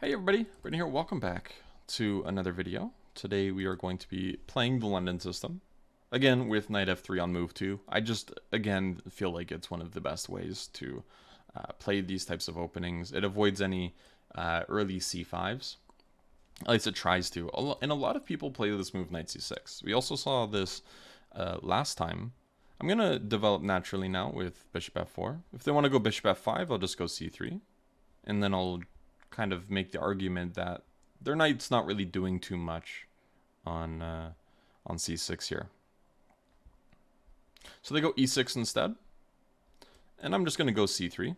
Hey everybody, Brittany here. Welcome back to another video. Today we are going to be playing the London system. Again, with knight f3 on move 2. I just, again, feel like it's one of the best ways to play these types of openings. It avoids any early c5s. At least it tries to. And a lot of people play this move knight c6. We also saw this last time. I'm going to develop naturally now with bishop f4. If they want to go bishop f5, I'll just go c3. And then I'll kind of make the argument that their knight's not really doing too much on c6 here. So they go e6 instead. And I'm just going to go c3.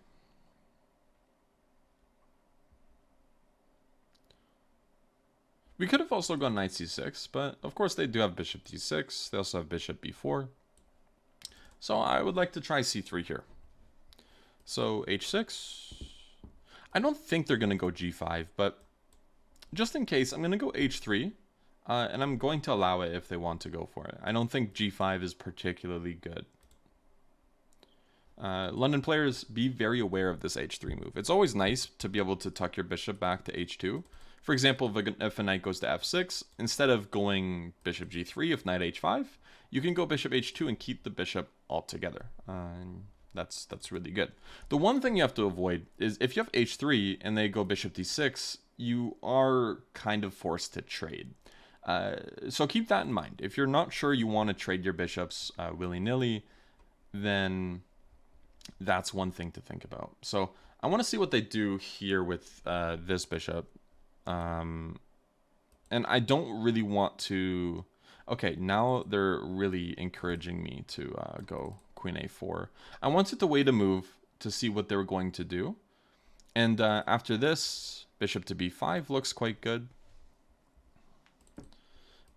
We could have also gone knight c6, but of course they do have bishop d6. They also have bishop b4. So I would like to try c3 here. So h6. I don't think they're going to go g5, but just in case, I'm going to go h3, and I'm going to allow it if they want to go for it. I don't think g5 is particularly good. London players, be very aware of this h3 move. It's always nice to be able to tuck your bishop back to h2. For example, if a knight goes to f6, instead of going bishop g3, if knight h5, you can go bishop h2 and keep the bishop altogether. That's really good. The one thing you have to avoid is if you have h3 and they go bishop d6, you are kind of forced to trade. So keep that in mind. If you're not sure you want to trade your bishops willy-nilly, then that's one thing to think about. So I want to see what they do here with this bishop. And I don't really want to... Okay, now they're really encouraging me to go queen a4. I wanted to wait a move to see what they were going to do. And after this, bishop to b5 looks quite good.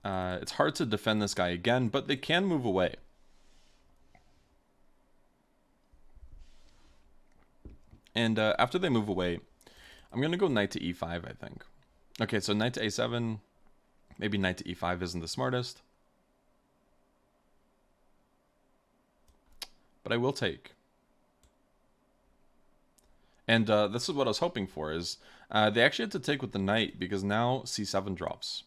It's hard to defend this guy again, but they can move away. And after they move away, I'm going to go knight to e5, I think. Okay, so knight to a7. Maybe knight to e5 isn't the smartest. But I will take. And this is what I was hoping for, is they actually had to take with the knight because now c7 drops.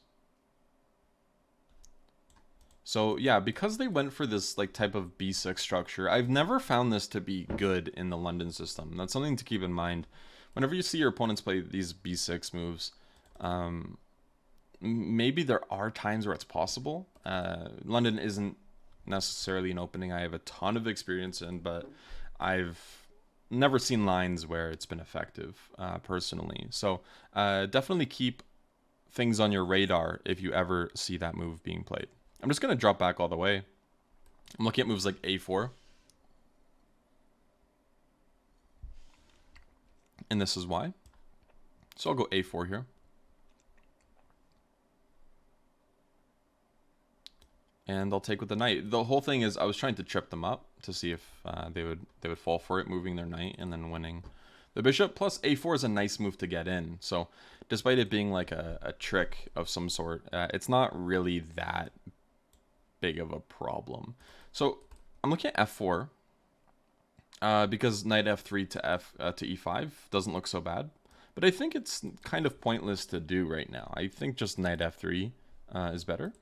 So yeah, because they went for this like type of b6 structure, I've never found this to be good in the London system. That's something to keep in mind. Whenever you see your opponents play these b6 moves, maybe there are times where it's possible. London isn't necessarily an opening I have a ton of experience in, but I've never seen lines where it's been effective personally. So definitely keep things on your radar if you ever see that move being played. I'm just going to drop back all the way. I'm looking at moves like a4. And this is why. So I'll go a4 here. And I'll take with the knight. The whole thing is I was trying to trip them up to see if they would fall for it, moving their knight and then winning the bishop. Plus a4 is a nice move to get in. So despite it being like a trick of some sort, it's not really that big of a problem. So I'm looking at f4 because knight f3 to e5 doesn't look so bad. But I think it's kind of pointless to do right now. I think just knight f3 is better.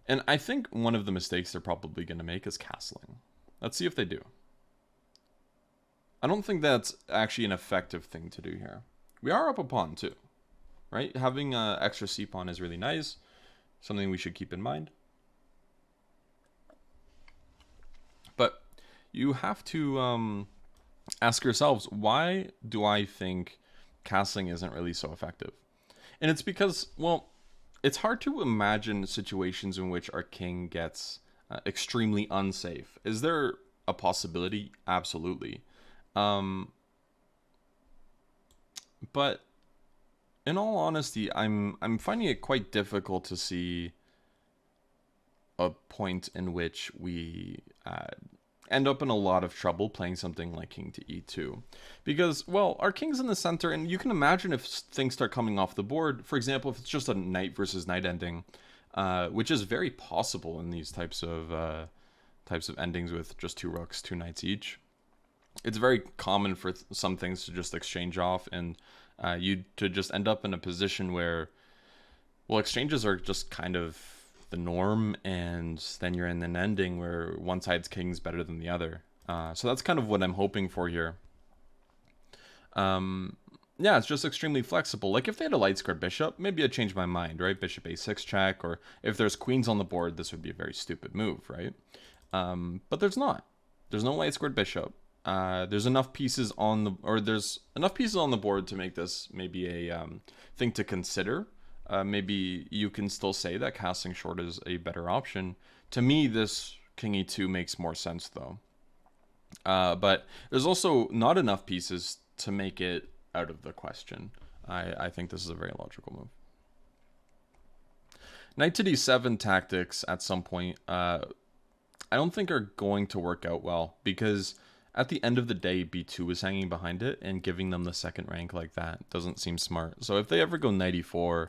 And I think one of the mistakes they're probably going to make is castling. Let's see if they do. I don't think that's actually an effective thing to do here. We are up a pawn too, right? Having an extra c-pawn is really nice. Something we should keep in mind. But you have to ask yourselves, why do I think castling isn't really so effective? And it's because, well, it's hard to imagine situations in which our king gets extremely unsafe. Is there a possibility? Absolutely. But in all honesty, I'm finding it quite difficult to see a point in which we end up in a lot of trouble playing something like king to e2, because, well, our king's in the center, and you can imagine if things start coming off the board. For example, if it's just a knight versus knight ending, which is very possible in these types of endings with just two rooks, two knights each. It's very common for some things to just exchange off, and You to just end up in a position where, well, exchanges are just kind of the norm, and then you're in an ending where one side's king's better than the other. So that's kind of what I'm hoping for here. Yeah, it's just extremely flexible. Like if they had a light squared bishop, maybe I'd change my mind, right? Bishop a6 check, or if there's queens on the board, this would be a very stupid move, right? But there's not. There's no light squared bishop. There's enough pieces on the, or there's enough pieces on the board to make this maybe a thing to consider. Maybe you can still say that casting short is a better option. To me, this king e2 makes more sense though. But there's also not enough pieces to make it out of the question. I think this is a very logical move. Knight to d7 tactics at some point, I don't think are going to work out well, because at the end of the day, b2 is hanging behind it, and giving them the second rank like that doesn't seem smart. So if they ever go knight e4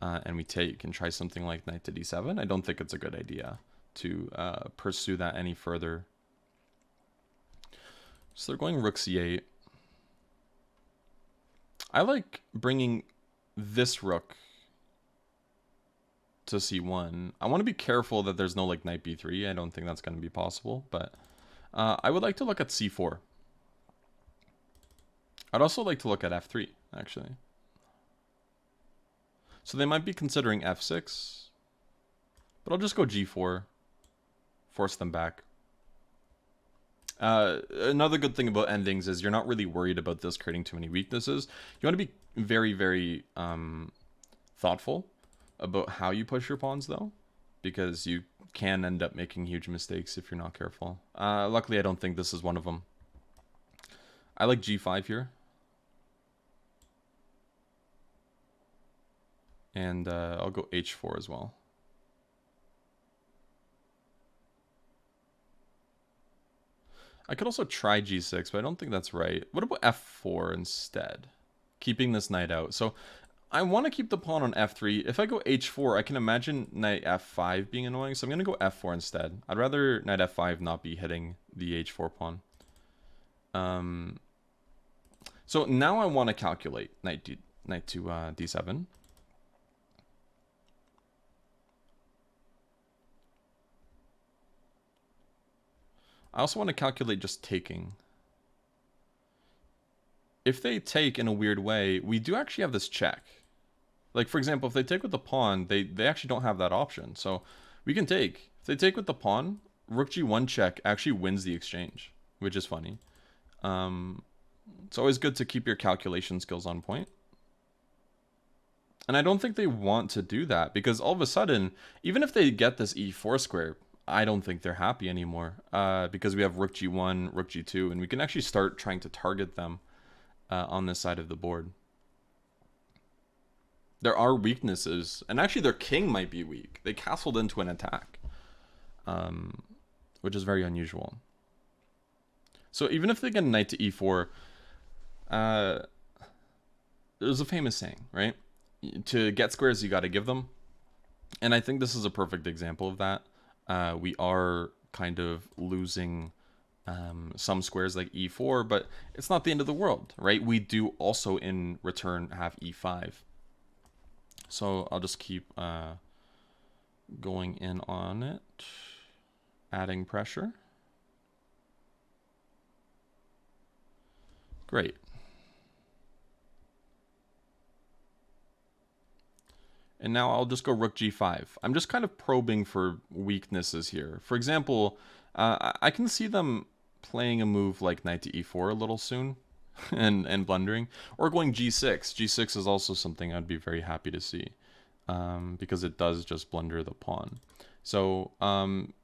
and we take and try something like knight to d7, I don't think it's a good idea to pursue that any further. So they're going rook c8. I like bringing this rook to c1. I want to be careful that there's no like knight b3. I don't think that's going to be possible, but I would like to look at c4. I'd also like to look at f3, actually. So they might be considering f6, but I'll just go g4, force them back. Another good thing about endings is you're not really worried about this creating too many weaknesses. You want to be very, very thoughtful about how you push your pawns, though, because you can end up making huge mistakes if you're not careful. Luckily, I don't think this is one of them. I like g5 here. And I'll go h4 as well. I could also try g6, but I don't think that's right. What about f4 instead? Keeping this knight out. So I want to keep the pawn on f3. If I go h4, I can imagine knight f5 being annoying, so I'm going to go f4 instead. I'd rather knight f5 not be hitting the h4 pawn. So now I want to calculate knight to d7. I also want to calculate just taking. If they take in a weird way, we do actually have this check. Like, for example, if they take with the pawn, they actually don't have that option. So we can take. If they take with the pawn, rook g1 check actually wins the exchange, which is funny. It's always good to keep your calculation skills on point. And I don't think they want to do that, because all of a sudden, even if they get this e4 square, I don't think they're happy anymore, because we have rook g1, rook g2, and we can actually start trying to target them on this side of the board. There are weaknesses, and actually their king might be weak. They castled into an attack, which is very unusual. So even if they get a knight to e4, there's a famous saying, right? To get squares, you got to give them. And I think this is a perfect example of that. We are kind of losing some squares like e4, but it's not the end of the world, right? We do also in return have e5. So I'll just keep going in on it, adding pressure. Great. And now I'll just go rook g5. I'm just kind of probing for weaknesses here. For example, I can see them playing a move like knight to e4 a little soon and blundering, or going g6. G6 is also something I'd be very happy to see, because it does just blunder the pawn. So I'm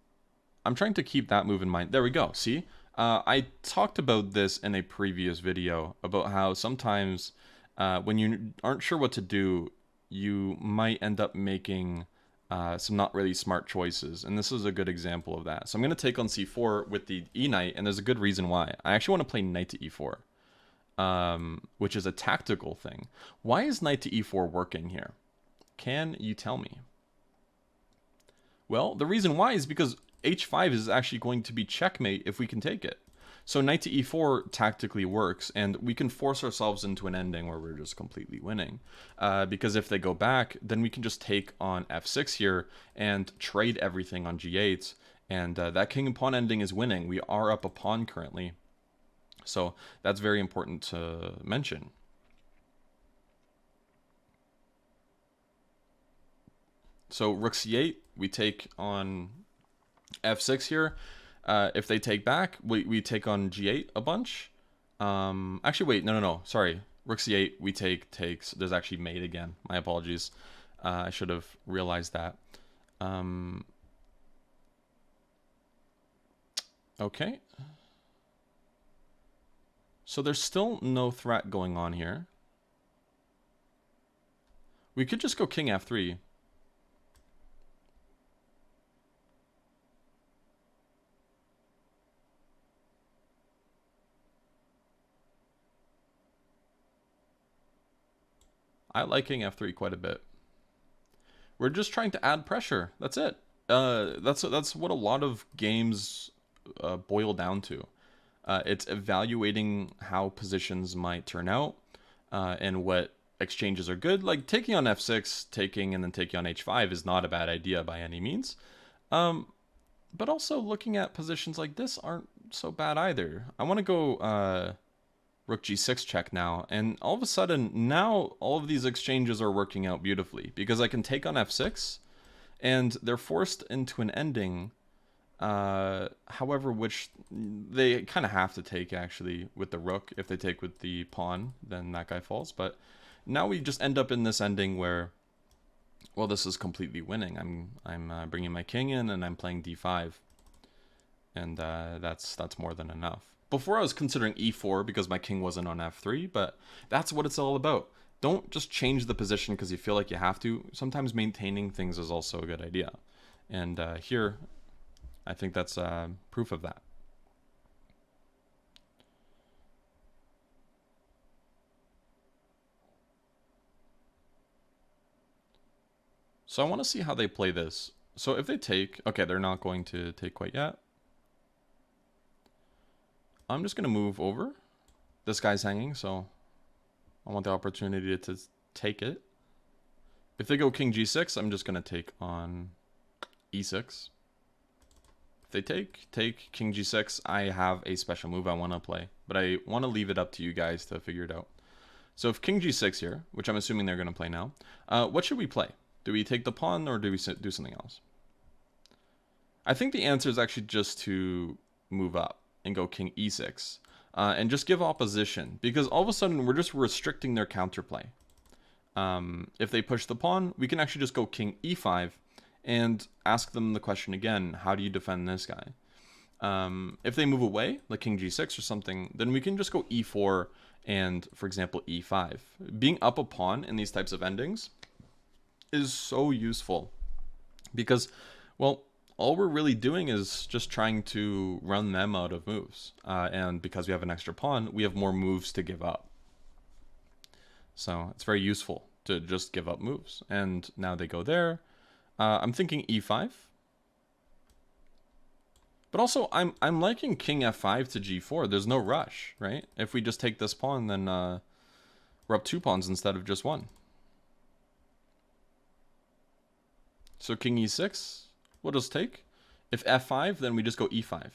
trying to keep that move in mind. There we go. See, I talked about this in a previous video about how sometimes when you aren't sure what to do, you might end up making some not really smart choices, and this is a good example of that. So I'm going to take on c4 with the e knight, and there's a good reason why. I actually want to play knight to e4, which is a tactical thing. Why is knight to e4 working here? Can you tell me? Well, the reason why is because h5 is actually going to be checkmate if we can take it. So knight to e4 tactically works, and we can force ourselves into an ending where we're just completely winning. Because if they go back, then we can just take on f6 here and trade everything on g8, and that king and pawn ending is winning. We are up a pawn currently, so that's very important to mention. So rook c8, we take on f6 here. If they take back, we take on g8 a bunch. Actually, wait, no. Sorry. Rook c8, we takes. There's actually mate again. My apologies. I should have realized that. Okay. So there's still no threat going on here. We could just go king f3. I like king f3 quite a bit. We're just trying to add pressure. That's it. That's what a lot of games boil down to. It's evaluating how positions might turn out and what exchanges are good. Like taking on f6, taking and then taking on h5 is not a bad idea by any means. But also looking at positions like this aren't so bad either. I want to go rook g6 check now, and all of a sudden now all of these exchanges are working out beautifully because I can take on f6 and they're forced into an ending, however, which they kind of have to take actually with the rook. If they take with the pawn, then that guy falls. But now we just end up in this ending where, well, this is completely winning. I'm bringing my king in and I'm playing d5, and that's more than enough. Before I was considering e4 because my king wasn't on f3, but that's what it's all about. Don't just change the position because you feel like you have to. Sometimes maintaining things is also a good idea. And here, I think that's proof of that. So I want to see how they play this. So if they take, okay, they're not going to take quite yet. I'm just going to move over. This guy's hanging, so I want the opportunity to take it. If they go king g6, I'm just going to take on e6. If they take king g6, I have a special move I want to play, but I want to leave it up to you guys to figure it out. So if king g6 here, which I'm assuming they're going to play now, what should we play? Do we take the pawn or do we do something else? I think the answer is actually just to move up and go king e6 and just give opposition, because all of a sudden we're just restricting their counterplay. If they push the pawn, we can actually just go king e5 and ask them the question again, how do you defend this guy? If they move away, like king g6 or something, then we can just go e4 and, for example, e5. Being up a pawn in these types of endings is so useful because, well, all we're really doing is just trying to run them out of moves. And because we have an extra pawn, we have more moves to give up. So it's very useful to just give up moves. And now they go there. I'm thinking e5. But also, I'm liking king f5 to g4. There's no rush, right? If we just take this pawn, then we're up 2 pawns instead of just 1. So king e6, we'll just take. If f5, then we just go e5.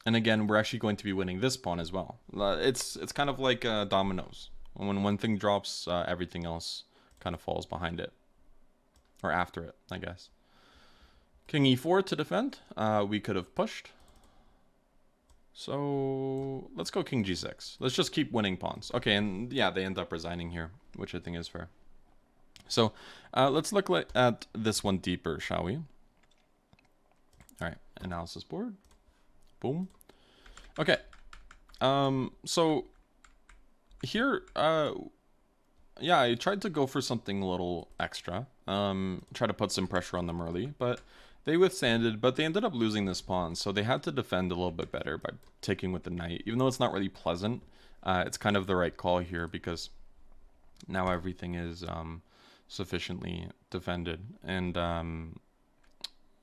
And again, we're actually going to be winning this pawn as well. It's kind of like dominoes. When one thing drops, everything else kind of falls behind it. Or after it, I guess. King e4 to defend. We could have pushed. So let's go king g6. Let's just keep winning pawns. Okay, and yeah, they end up resigning here, which I think is fair. So let's look at this one deeper, shall we? All right, analysis board. Boom. Okay. So here, yeah, I tried to go for something a little extra. Try to put some pressure on them early, but they withstanded, but they ended up losing this pawn, so they had to defend a little bit better by taking with the knight. Even though it's not really pleasant, it's kind of the right call here because now everything is sufficiently defended, and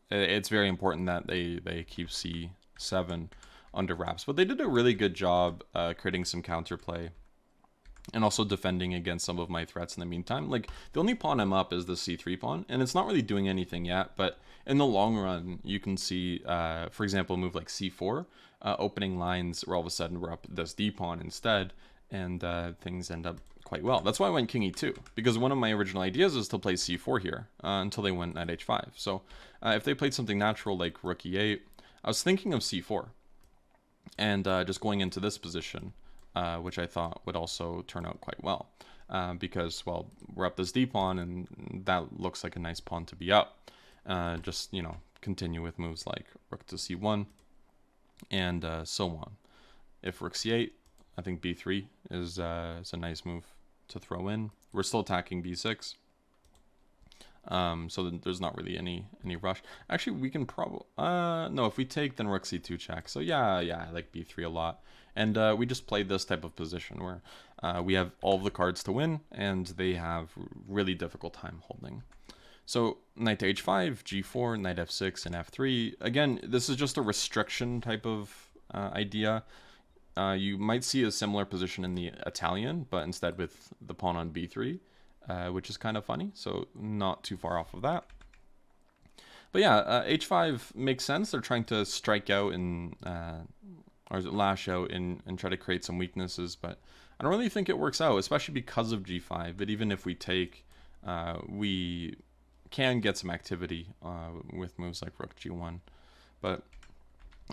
it's very important that they keep c 7 under wraps. But they did a really good job creating some counterplay and also defending against some of my threats in the meantime. Like, the only pawn I'm up is the c3 pawn, and it's not really doing anything yet, but in the long run, you can see, for example, a move like c4, opening lines where all of a sudden we're up this d pawn instead, and things end up quite well. That's why I went king e2, because one of my original ideas is to play c4 here until they went knight h5. So if they played something natural like rook e8, I was thinking of c4, and just going into this position, which I thought would also turn out quite well, because, well, we're up this d pawn, and that looks like a nice pawn to be up. Just, you know, continue with moves like rook to c1, and so on. If rook c8, I think b3 is a nice move to throw in. We're still attacking b6. So there's not really any rush. Actually, we can probably no, if we take, then rook c2 check. So yeah, I like b3 a lot, and we just played this type of position where we have all of the cards to win, and they have really difficult time holding. So knight to h5, g4, knight f6, and f3. Again, this is just a restriction type of idea. You might see a similar position in the Italian, but instead with the pawn on b3. Which is kind of funny, so not too far off of that. But yeah, h5 makes sense. They're trying to strike out and or lash out and try to create some weaknesses, but I don't really think it works out, especially because of g5. But even if we take, we can get some activity with moves like rook g1. But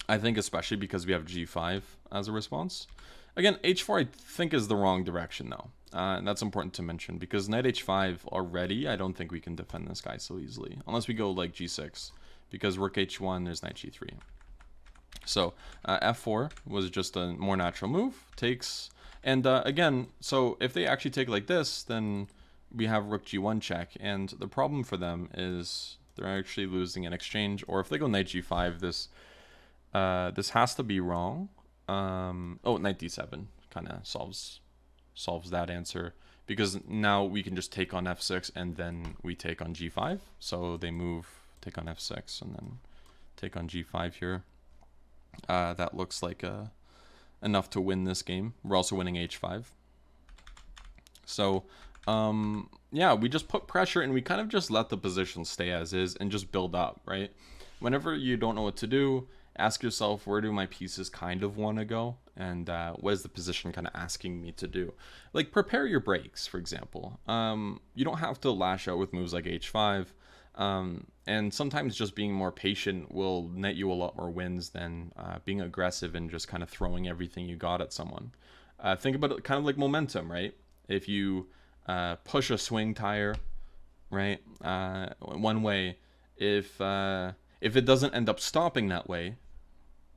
I think especially because we have g5 as a response. Again, h4 I think is the wrong direction though. And that's important to mention, because knight h5 already, I don't think we can defend this guy so easily, unless we go like g6, because rook h1, there's knight g3. So f4 was just a more natural move, takes, and again, so if they actually take like this, then we have rook g1 check, and the problem for them is they're actually losing an exchange, or if they go knight g5, this has to be wrong. Oh, knight d7 kind of solves that answer, because now we can just take on f6 and then we take on g5. So they move, take on f6 and then take on g5 here. That looks like enough to win this game. We're also winning h5. So yeah, we just put pressure and we kind of just let the position stay as is and just build up, right? Whenever you don't know what to do, ask yourself, where do my pieces kind of want to go, and what is the position kind of asking me to do? Like, prepare your breaks, for example. You don't have to lash out with moves like h5, and sometimes just being more patient will net you a lot more wins than being aggressive and just kind of throwing everything you got at someone. Think about it kind of like momentum, right? If you push a swing tire, right, one way, if it doesn't end up stopping that way,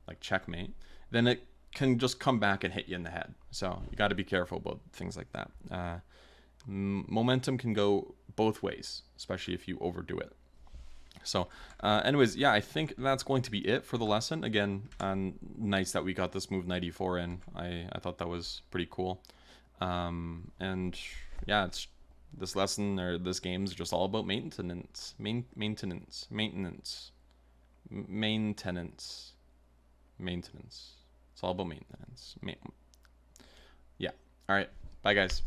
like checkmate, then it can just come back and hit you in the head. So you got to be careful about things like that. Momentum can go both ways, especially if you overdo it. So anyways, yeah, I think that's going to be it for the lesson. Again, nice that we got this move knight e4 in. I thought that was pretty cool. And yeah, it's this lesson, or this game, is just all about maintenance. Maintenance. It's all about maintenance. Yeah. All right. Bye, guys.